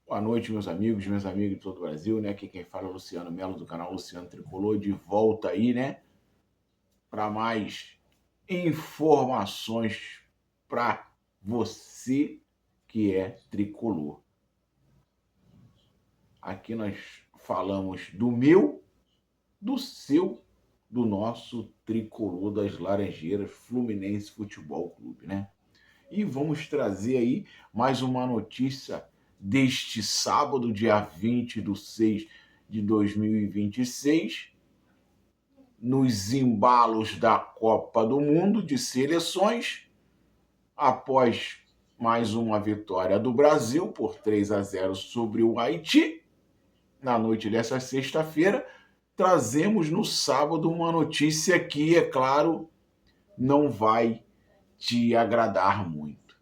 Boa noite, meus amigos de todo o Brasil, né? Aqui quem fala é o Luciano Melo, do canal Luciano Tricolor, de volta aí, né? Para mais informações para você que é tricolor. Aqui nós falamos do meu, do seu, do nosso tricolor das Laranjeiras, Fluminense Futebol Clube, né? E vamos trazer aí mais uma notícia deste sábado, dia 20 de 6 de 2026, nos embalos da Copa do Mundo de Seleções, após mais uma vitória do Brasil por 3-0 sobre o Haiti, na noite dessa sexta-feira, trazemos no sábado uma notícia que, é claro, não vai te agradar muito.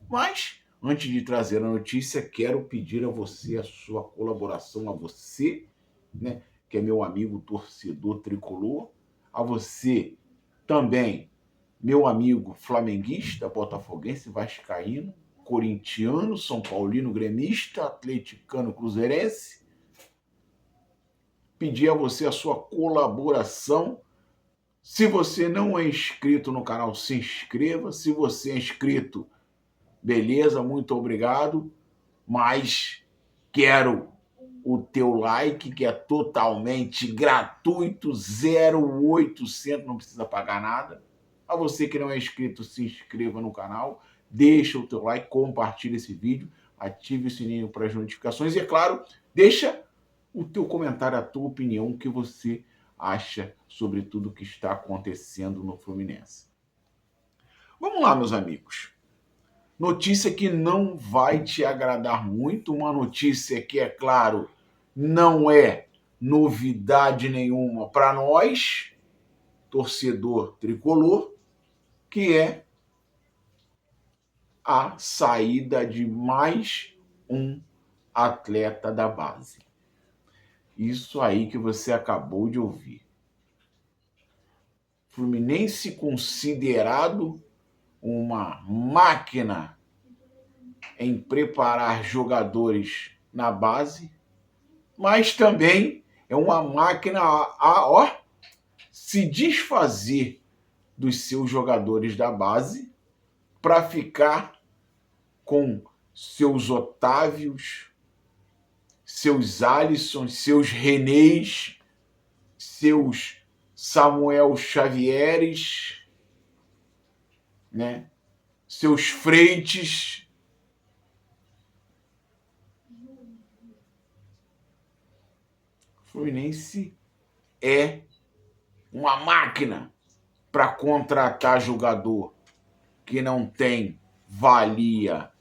Mas, antes de trazer a notícia, quero pedir a você a sua colaboração, a você, né, que é meu amigo torcedor tricolor, a você também, meu amigo flamenguista, botafoguense, vascaíno, corintiano, são paulino, gremista, atleticano, cruzeirense, pedir a você a sua colaboração. Se você não é inscrito no canal, se inscreva. Se você é inscrito, beleza, muito obrigado, mas quero o teu like, que é totalmente gratuito, 0,800, não precisa pagar nada. A você que não é inscrito, se inscreva no canal, deixa o teu like, compartilha esse vídeo, ative o sininho para as notificações e, é claro, deixa o teu comentário, a tua opinião, o que você acha sobre tudo que está acontecendo no Fluminense. Vamos lá, meus amigos. Notícia que não vai te agradar muito, uma notícia que, é claro, não é novidade nenhuma para nós, torcedor tricolor, que é a saída de mais um atleta da base. Isso aí que você acabou de ouvir. Fluminense considerado uma máquina em preparar jogadores na base, mas também é uma máquina a se desfazer dos seus jogadores da base para ficar com seus Otávios, seus Alissons, seus Renês, seus Samuel Xavieres, né? Seus Freites. Fluminense é uma máquina para contratar jogador que não tem valia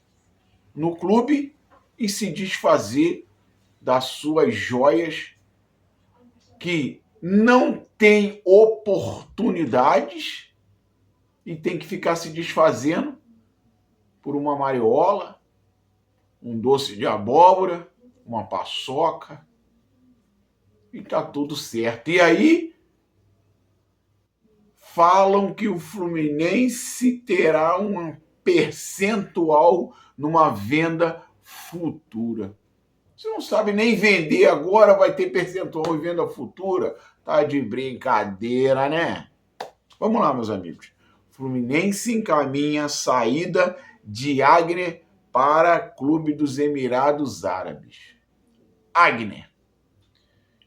no clube e se desfazer das suas joias que não tem oportunidades e tem que ficar se desfazendo por uma mariola, um doce de abóbora, uma paçoca, e tá tudo certo. E aí falam que o Fluminense terá um percentual numa venda futura. Você não sabe nem vender agora, vai ter percentual em venda futura? Tá de brincadeira, né? Vamos lá, meus amigos. Fluminense encaminha a saída de Agner para Clube dos Emirados Árabes. Agner,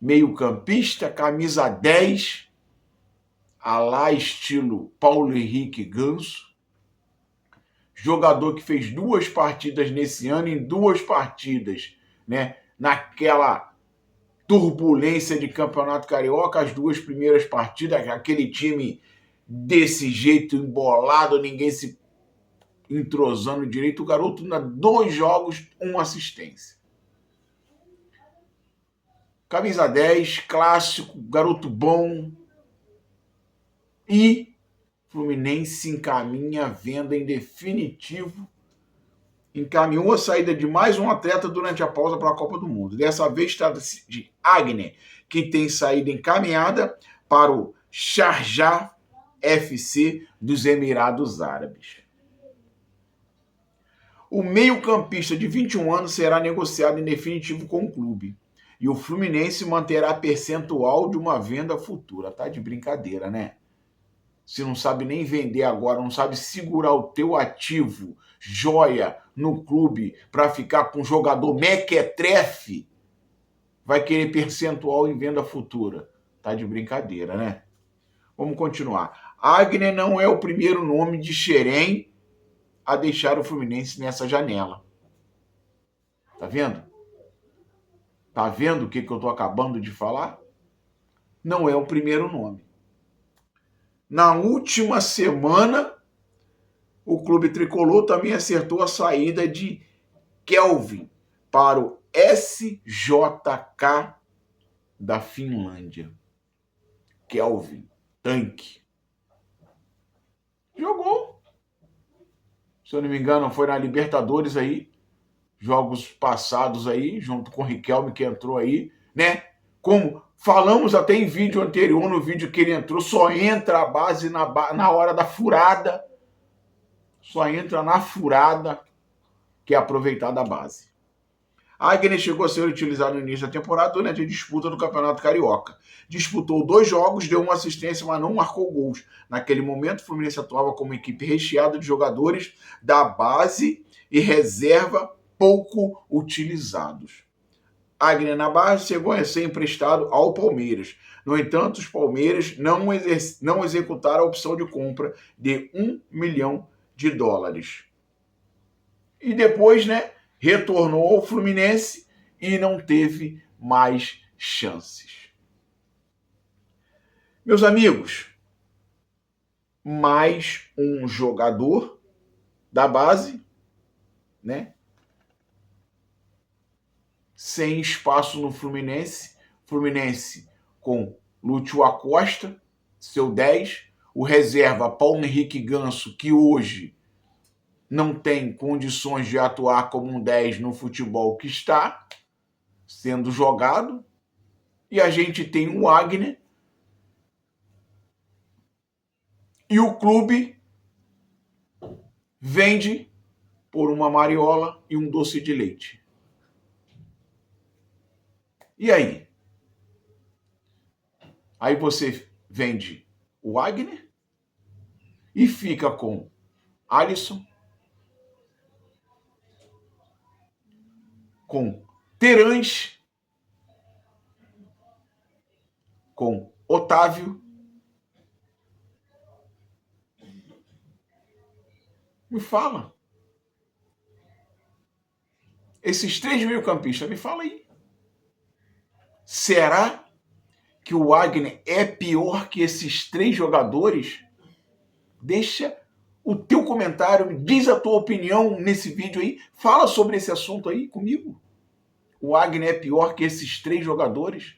meio-campista, camisa 10, alá estilo Paulo Henrique Ganso, jogador que fez 2 partidas nesse ano, em 2 partidas, né, naquela turbulência de Campeonato Carioca, as 2 primeiras partidas, aquele time desse jeito embolado, ninguém se entrosando direito, o garoto na 2 jogos, 1 assistência. Camisa 10, clássico, garoto bom. E Fluminense encaminha a venda em definitivo. Encaminhou a saída de mais um atleta durante a pausa para a Copa do Mundo. Dessa vez trata-se de Agner, que tem saída encaminhada para o Sharjah FC dos Emirados Árabes. O meio-campista de 21 anos será negociado em definitivo com o clube. E o Fluminense manterá percentual de uma venda futura. Tá de brincadeira, né? Se não sabe nem vender agora, não sabe segurar o teu ativo, joia, no clube para ficar com um jogador mequetrefe, vai querer percentual em venda futura. Tá de brincadeira, né? Vamos continuar. Agner não é o primeiro nome de Xerém a deixar o Fluminense nessa janela. Tá vendo? Tá vendo o que eu tô acabando de falar? Não é o primeiro nome. Na última semana, o clube tricolor também acertou a saída de Kelvin para o SJK da Finlândia. Kelvin, tanque. Jogou. Se eu não me engano, foi na Libertadores aí, jogos passados aí, junto com o Riquelme que entrou aí, né? Como falamos até em vídeo anterior, no vídeo que ele entrou, só entra a base na hora da furada. Só entra na furada, que é aproveitar da base. Agner chegou a ser utilizado no início da temporada durante a disputa do Campeonato Carioca. Disputou 2 jogos, deu uma assistência, mas não marcou gols. Naquele momento, o Fluminense atuava como equipe recheada de jogadores da base e reserva pouco utilizados. Agner na base chegou a ser emprestado ao Palmeiras. No entanto, os Palmeiras não executaram a opção de compra de $1 milhão. E depois, né, retornou ao Fluminense e não teve mais chances. Meus amigos, mais um jogador da base, né? Sem espaço no Fluminense. Fluminense com Lúcio Acosta, seu 10. O reserva Paulo Henrique Ganso, que hoje não tem condições de atuar como um 10 no futebol que está sendo jogado. E a gente tem o Agner. E o clube vende por uma mariola e um doce de leite. E aí? Aí você vende o Agner e fica com Alisson, com Terãs, com Otávio. Me fala. Esses 3 meio-campistas, me fala aí. Será que o Agner é pior que esses 3 jogadores? Deixa o teu comentário, diz a tua opinião nesse vídeo aí. Fala sobre esse assunto aí comigo. O Agner é pior que esses 3 jogadores?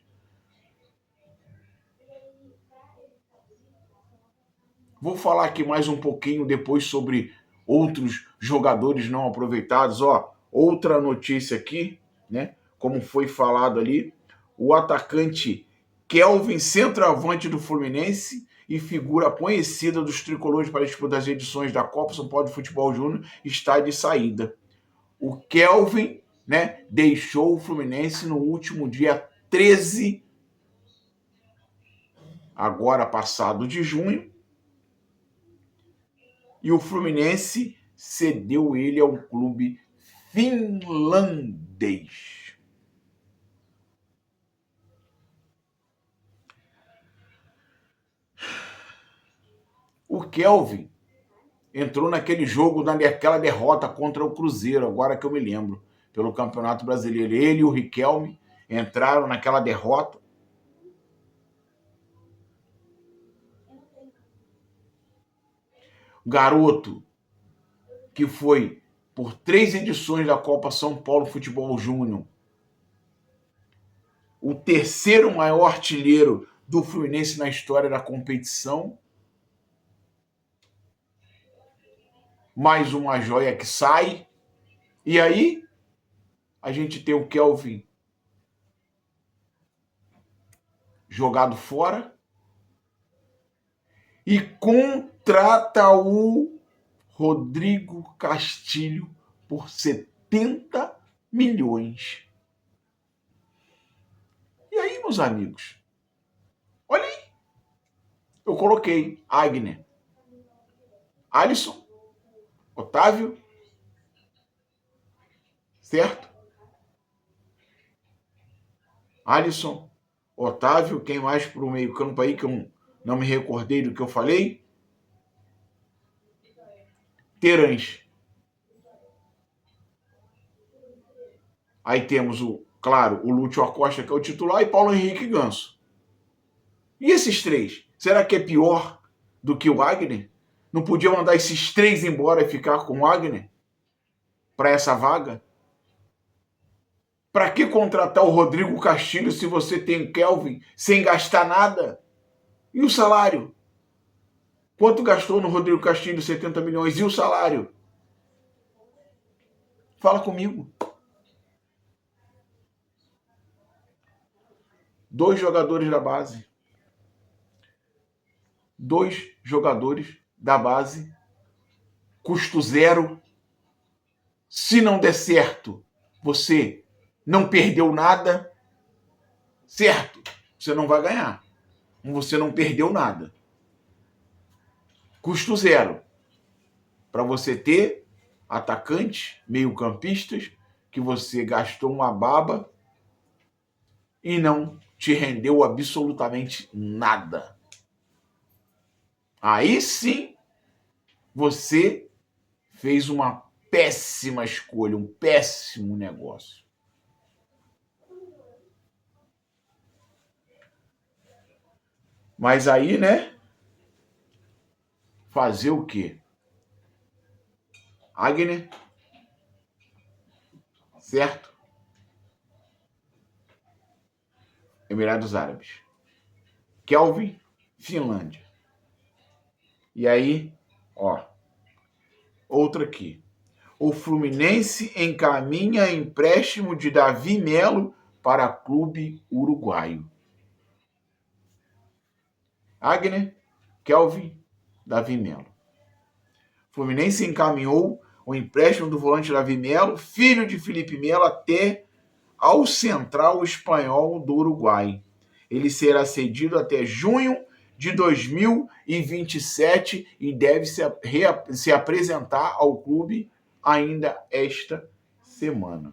Vou falar aqui mais um pouquinho depois sobre outros jogadores não aproveitados. Ó, outra notícia aqui, né? Como foi falado ali, o atacante Kelvin, centroavante do Fluminense e figura conhecida dos tricolores para disputar as edições da Copa São Paulo de Futebol Júnior, está de saída. O Kelvin, né, deixou o Fluminense no último dia 13, agora passado de junho, e o Fluminense cedeu ele ao clube finlandês. O Kelvin entrou naquele jogo, naquela derrota contra o Cruzeiro, agora que eu me lembro, pelo Campeonato Brasileiro. Ele e o Riquelme entraram naquela derrota. O garoto que foi por 3 edições da Copa São Paulo Futebol Júnior, o terceiro maior artilheiro do Fluminense na história da competição. Mais uma joia que sai. E aí, a gente tem o Kelvin jogado fora e contrata o Rodrigo Castilho por 70 milhões. E aí, meus amigos, olha aí. Eu coloquei Agner, Alisson, Otávio, certo? Alisson, Otávio, quem mais para o meio campo aí que eu não me recordei do que eu falei? Terãs. Aí temos, claro, o Lúcio Acosta, que é o titular, e Paulo Henrique Ganso. E esses três? Será que é pior do que o Agner? Não podia mandar esses três embora e ficar com o Agner? Para essa vaga? Para que contratar o Rodrigo Castilho se você tem o Kelvin sem gastar nada? E o salário? Quanto gastou no Rodrigo Castilho? 70 milhões. E o salário? Fala comigo. 2 jogadores da base. 2 jogadores da base. Custo zero. Se não der certo, você não perdeu nada. Certo? Você não vai ganhar. Você não perdeu nada. Custo zero. Para você ter atacantes, meio-campistas, que você gastou uma baba e não te rendeu absolutamente nada. Aí sim, você fez uma péssima escolha, um péssimo negócio. Mas aí, né? Fazer o quê? Agner, certo? Emirados Árabes. Kelvin, Finlândia. E aí, ó, outra aqui. O Fluminense encaminha empréstimo de Davi Melo para clube uruguaio. Agner, Kelvin, Davi Melo. Fluminense encaminhou o empréstimo do volante Davi Melo, filho de Felipe Melo, até ao Central Espanhol do Uruguai. Ele será cedido até junho de 2027 e deve se apresentar ao clube ainda esta semana.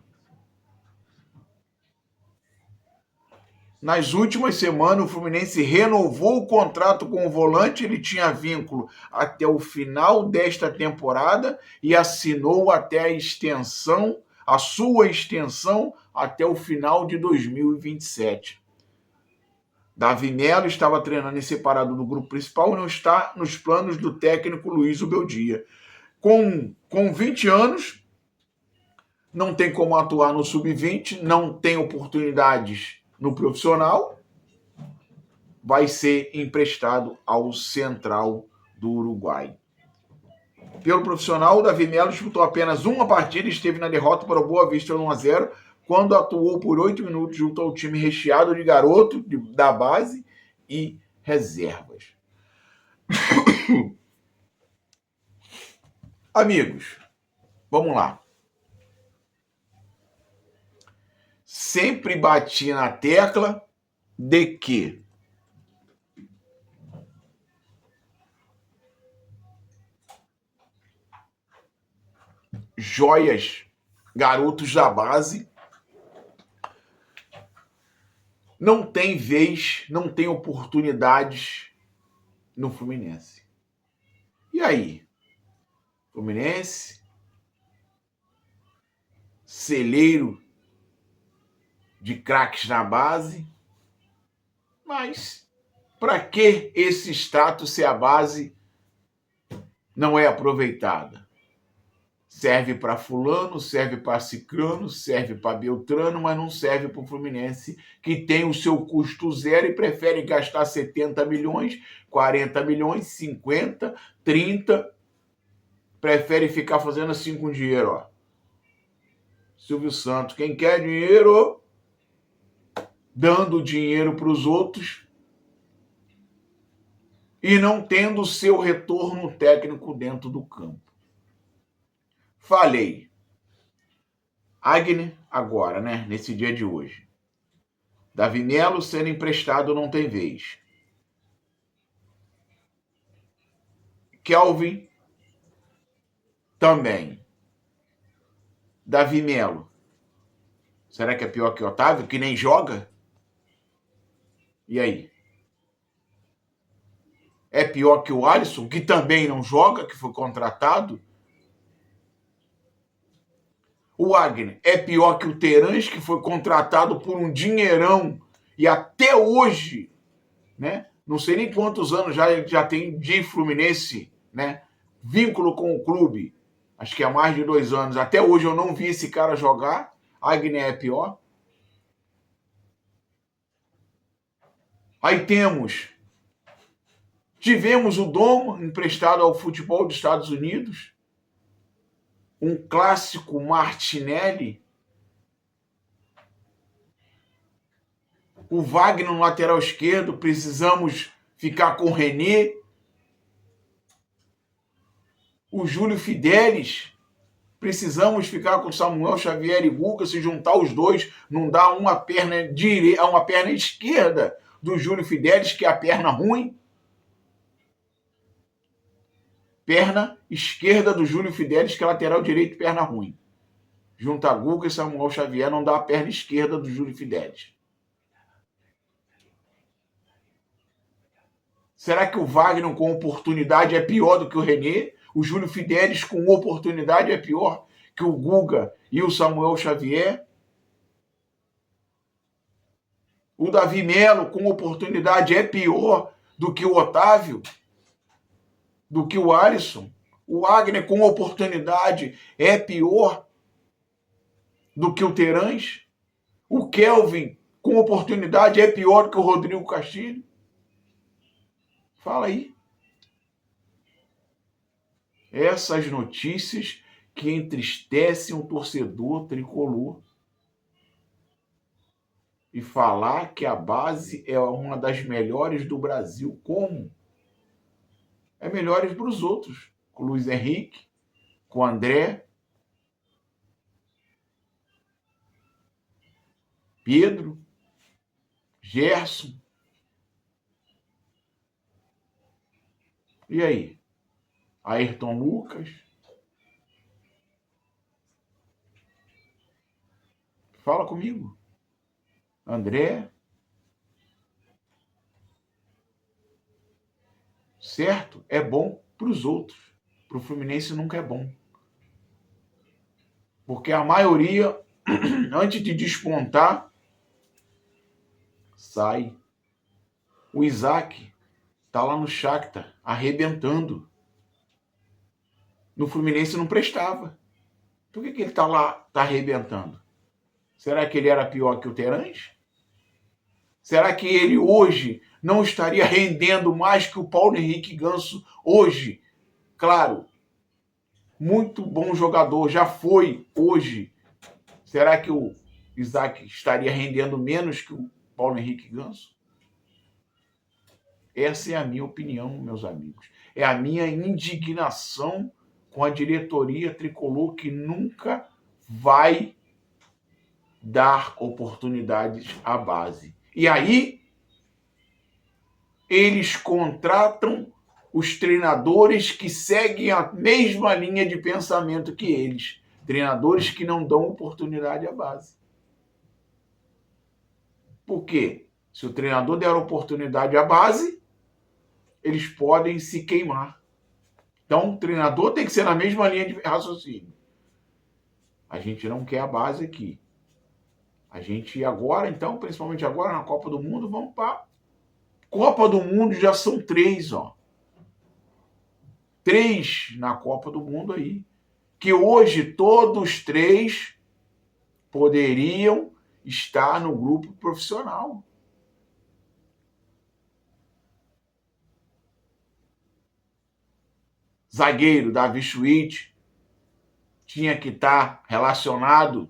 Nas últimas semanas, o Fluminense renovou o contrato com o volante, ele tinha vínculo até o final desta temporada e assinou até a sua extensão até o final de 2027. Davi Melo estava treinando em separado do grupo principal e não está nos planos do técnico Luiz Ubeldia. Com 20 anos, não tem como atuar no sub-20, não tem oportunidades no profissional, vai ser emprestado ao Central do Uruguai. Pelo profissional, o Davi Melo disputou apenas uma partida e esteve na derrota para o Boa Vista 1-0, quando atuou por 8 minutos junto ao time recheado de garoto da base e reservas. Amigos, vamos lá. Sempre bati na tecla de que joias, garotos da base, não tem vez, não tem oportunidades no Fluminense. E aí? Fluminense, celeiro de craques na base, mas para que esse status se a base não é aproveitada? Serve para fulano, serve para ciclano, serve para beltrano, mas não serve para o Fluminense, que tem o seu custo zero e prefere gastar 70 milhões, 40 milhões, 50, 30, prefere ficar fazendo assim com dinheiro, ó. Silvio Santos, quem quer dinheiro, dando dinheiro para os outros e não tendo o seu retorno técnico dentro do campo. Falei. Agner, agora, né? Nesse dia de hoje. Davi Melo sendo emprestado não tem vez. Kelvin também. Davi Melo. Será que é pior que o Otávio, que nem joga? E aí? É pior que o Alisson, que também não joga, que foi contratado? O Wagner é pior que o Terãs, que foi contratado por um dinheirão e até hoje, né? Não sei nem quantos anos já ele já tem de Fluminense, né? Vínculo com o clube. Acho que há mais de 2 anos. Até hoje eu não vi esse cara jogar. Wagner é pior. Aí tivemos o Dom emprestado ao futebol dos Estados Unidos, um clássico Martinelli, o Wagner no lateral esquerdo, precisamos ficar com o René, o Júlio Fidelis, precisamos ficar com Samuel Xavier e Guga, se juntar os dois, não dá uma perna direita, uma perna esquerda do Júlio Fidelis, que é a perna ruim. Perna esquerda do Júlio Fidelis, que é lateral direito, perna ruim. Junta a Guga e Samuel Xavier, não dá a perna esquerda do Júlio Fidelis. Será que o Wagner com oportunidade é pior do que o René? O Júlio Fidelis com oportunidade é pior que o Guga e o Samuel Xavier? O Davi Melo com oportunidade é pior do que o Otávio? Do que o Alisson? O Wagner com oportunidade é pior do que o Terãs? O Kelvin com oportunidade é pior do que o Rodrigo Castilho? Fala aí. Essas notícias que entristecem o torcedor tricolor. E falar que a base é uma das melhores do Brasil. Como? É melhores para os outros. Com o Luiz Henrique, com o André, Pedro, Gerson. E aí? Ayrton Lucas. Fala comigo. André. Certo? É bom para os outros. Para o Fluminense nunca é bom. Porque a maioria, antes de despontar, sai. O Isaac tá lá no Shakhtar, arrebentando. No Fluminense não prestava. Por que ele tá lá, tá arrebentando? Será que ele era pior que o Terãs? Será que ele hoje não estaria rendendo mais que o Paulo Henrique Ganso hoje? Claro, muito bom jogador, já foi hoje. Será que o Isaac estaria rendendo menos que o Paulo Henrique Ganso? Essa é a minha opinião, meus amigos. É a minha indignação com a diretoria tricolor que nunca vai dar oportunidades à base. E aí, eles contratam os treinadores que seguem a mesma linha de pensamento que eles. Treinadores que não dão oportunidade à base. Por quê? Se o treinador der oportunidade à base, eles podem se queimar. Então, o treinador tem que ser na mesma linha de raciocínio. A gente não quer a base aqui. A gente agora, então, principalmente agora na Copa do Mundo, vamos para Copa do Mundo, já são 3, ó. 3 na Copa do Mundo aí. Que hoje todos 3 poderiam estar no grupo profissional. Zagueiro, Davi Schwitz, tinha que estar relacionado.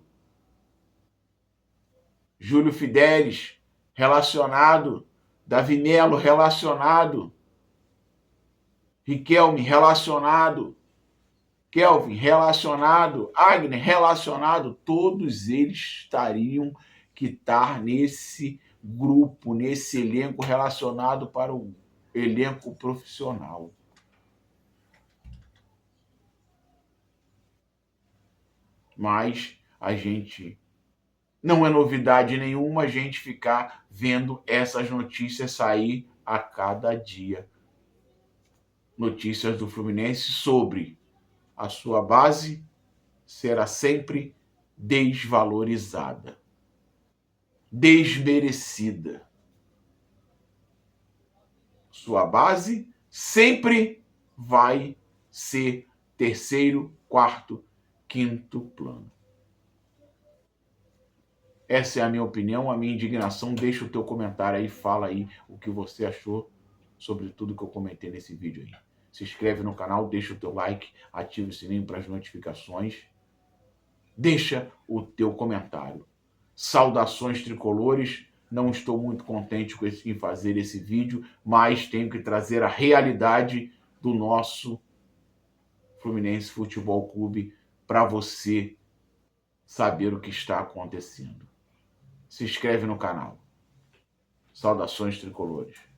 Júlio Fidelis, relacionado. Davi Melo, relacionado. Riquelme, relacionado. Kelvin, relacionado. Agner, relacionado. Todos eles estariam que estar nesse grupo, nesse elenco relacionado para o elenco profissional. Mas a gente não é novidade nenhuma a gente ficar vendo essas notícias sair a cada dia. Notícias do Fluminense sobre a sua base será sempre desvalorizada, desmerecida. Sua base sempre vai ser terceiro, quarto, quinto plano. Essa é a minha opinião, a minha indignação. Deixa o teu comentário aí, fala aí o que você achou sobre tudo que eu comentei nesse vídeo aí. Se inscreve no canal, deixa o teu like, ativa o sininho para as notificações. Deixa o teu comentário. Saudações tricolores. Não estou muito contente em fazer esse vídeo, mas tenho que trazer a realidade do nosso Fluminense Futebol Clube para você saber o que está acontecendo. Se inscreve no canal. Saudações tricolores.